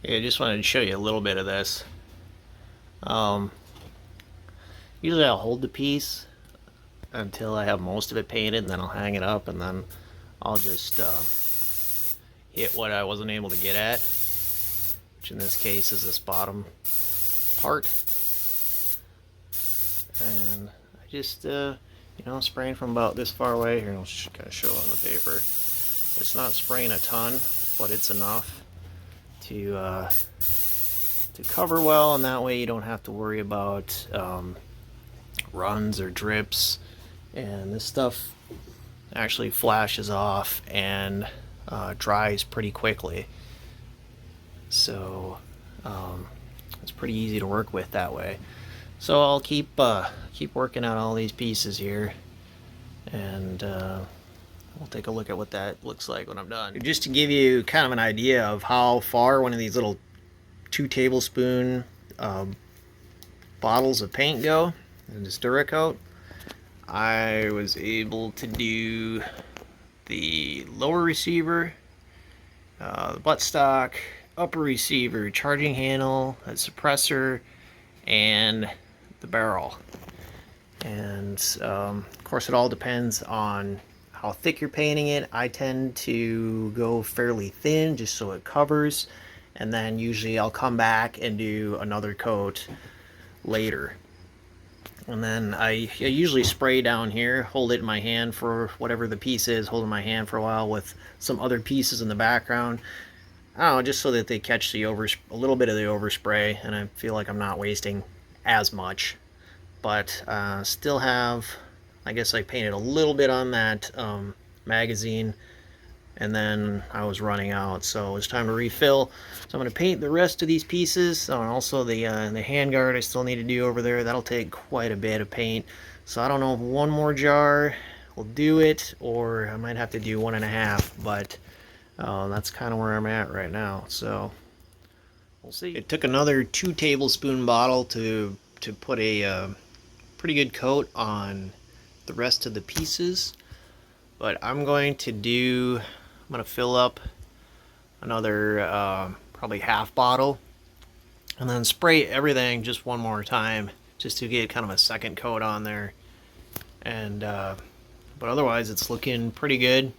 I just wanted to show you a little bit of this. Um, Usually I'll hold the piece until I have most of it painted, and then I'll hang it up, and then I'll just hit what I wasn't able to get at, which in this case is this bottom part. And I just, spraying from about this far away. Here, I'll kind of show on the paper. It's not spraying a ton, but it's enough to cover well, and that way you don't have to worry about runs or drips. And this stuff actually flashes off and dries pretty quickly, so it's pretty easy to work with that way. So I'll keep working out all these pieces here, and we'll take a look at what that looks like when I'm done. Just to give you kind of an idea of how far one of these little 2 tablespoon bottles of paint go in this Duracoat, I was able to do the lower receiver, the buttstock, upper receiver, charging handle, a suppressor, and the barrel. And of course it all depends on how thick you're painting it. I tend to go fairly thin just so it covers, and then usually I'll come back and do another coat later. And then I usually spray down here, hold it in my hand for whatever the piece is, hold it in my hand for a while with some other pieces in the background. I don't know, just so that they catch a little bit of the overspray, and I feel like I'm not wasting as much. But still have, I guess I painted a little bit on that magazine, and then I was running out, so it's time to refill. So I'm going to paint the rest of these pieces, and also the handguard I still need to do over there. That'll take quite a bit of paint, so I don't know if one more jar will do it, or I might have to do 1.5, but that's kind of where I'm at right now, so we'll see. It took another 2 tablespoon bottle to put a pretty good coat on the rest of the pieces, but I'm going to fill up another probably half bottle, and then spray everything just one more time just to get kind of a second coat on there. And but otherwise it's looking pretty good.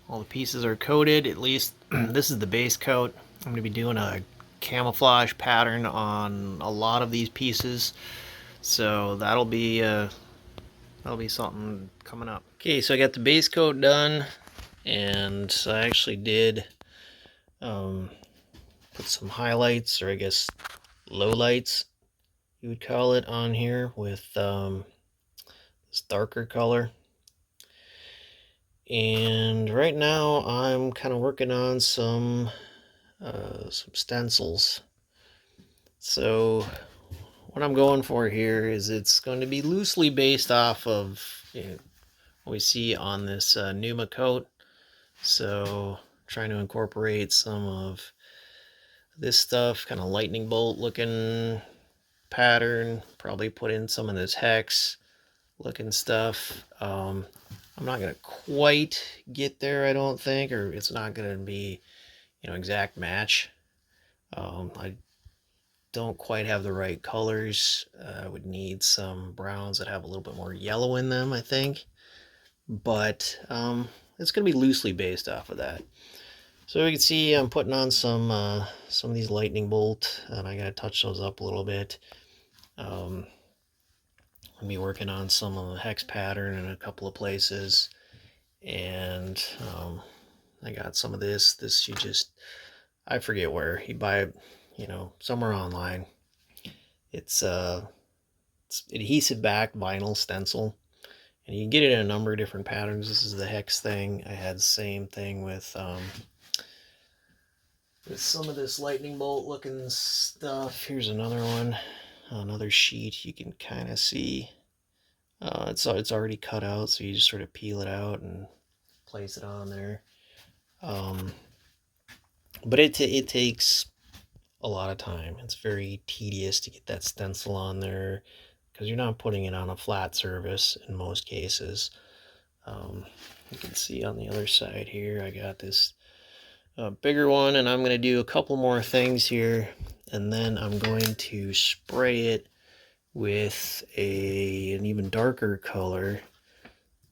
All the pieces are coated, at least this is the base coat. I'm going to be doing a camouflage pattern on a lot of these pieces, so that'll be something coming up. Okay, so I got the base coat done, and I actually did put some highlights, or I guess lowlights you would call it, on here with this darker color. And right now I'm kind of working on some stencils. So what I'm going for here is it's going to be loosely based off of what we see on this Numa coat. So trying to incorporate some of this stuff, kind of lightning bolt looking pattern, probably put in some of this hex looking stuff. I'm not going to quite get there, I don't think, or it's not going to be, exact match. I don't quite have the right colors. I would need some browns that have a little bit more yellow in them, I think. But it's going to be loosely based off of that. So you can see I'm putting on some of these lightning bolt, and I got to touch those up a little bit. I'll be working on some of the hex pattern in a couple of places, and I got some of this I forget where you buy it, somewhere online. It's adhesive back vinyl stencil, and you can get it in a number of different patterns. This is the hex thing. I had the same thing with some of this lightning bolt looking stuff. Here's another one, another sheet. You can kind of see it's already cut out, so you just sort of peel it out and place it on there. But it takes a lot of time. It's very tedious to get that stencil on there because you're not putting it on a flat surface in most cases. You can see on the other side here I got this a bigger one, and I'm going to do a couple more things here, and then I'm going to spray it with an even darker color.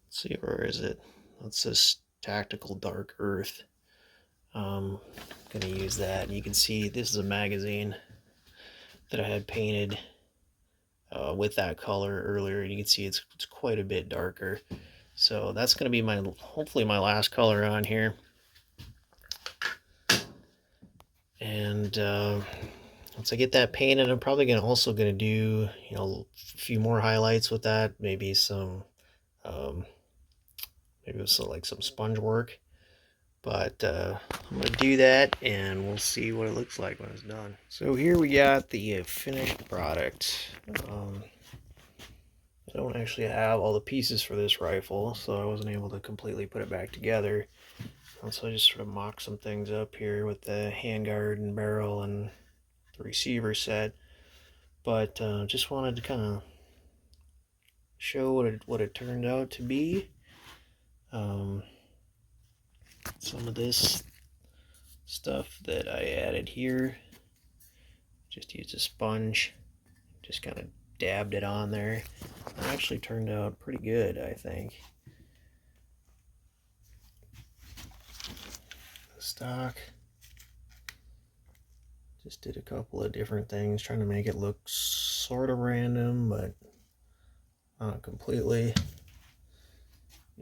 Let's see, where is it? That's this Tactical Dark Earth. I'm going to use that, and you can see this is a magazine that I had painted with that color earlier, and you can see it's quite a bit darker. So that's going to be hopefully my last color on here. And once I get that painted, I'm probably also going to do, you know, a few more highlights with that. Maybe some, maybe it was like some sponge work. But I'm going to do that, and we'll see what it looks like when it's done. So here we got the finished product. I don't actually have all the pieces for this rifle, so I wasn't able to completely put it back together. So I just sort of mocked some things up here with the handguard and barrel and the receiver set. But just wanted to kind of show what it turned out to be. Some of this stuff that I added here, just used a sponge, just kind of dabbed it on there. It actually turned out pretty good, I think. The stock, just did a couple of different things, trying to make it look sort of random, but not completely.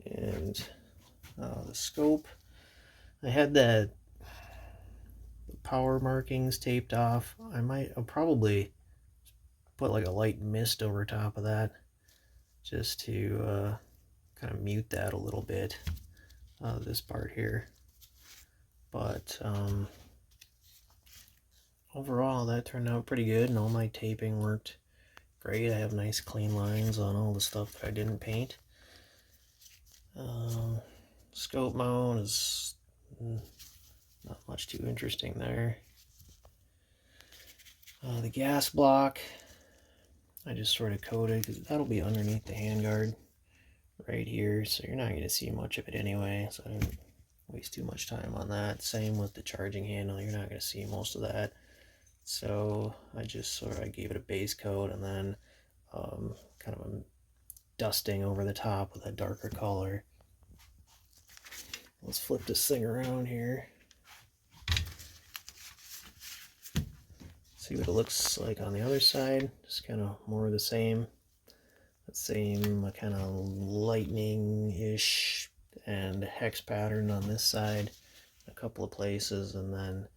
And the scope, I had the power markings taped off. I'll probably put like a light mist over top of that, just to kind of mute that a little bit, this part here. But overall, that turned out pretty good, and all my taping worked great. I have nice clean lines on all the stuff that I didn't paint. Scope mount is not much too interesting there. The gas block, I just sort of coated, because that'll be underneath the handguard right here, so you're not going to see much of it anyway, so I didn't waste too much time on that. Same with the charging handle, you're not going to see most of that. So I just sort of gave it a base coat, and then kind of a dusting over the top with a darker color. Let's flip this thing around here. See what it looks like on the other side. Just kind of more of the same. That same kind of lightning-ish and hex pattern on this side, a couple of places, and then,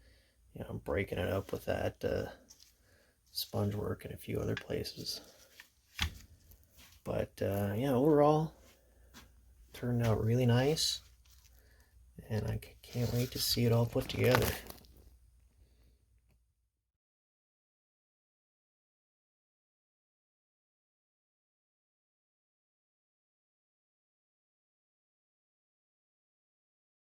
you know, breaking it up with that sponge work in a few other places. But yeah, overall, turned out really nice, and I can't wait to see it all put together.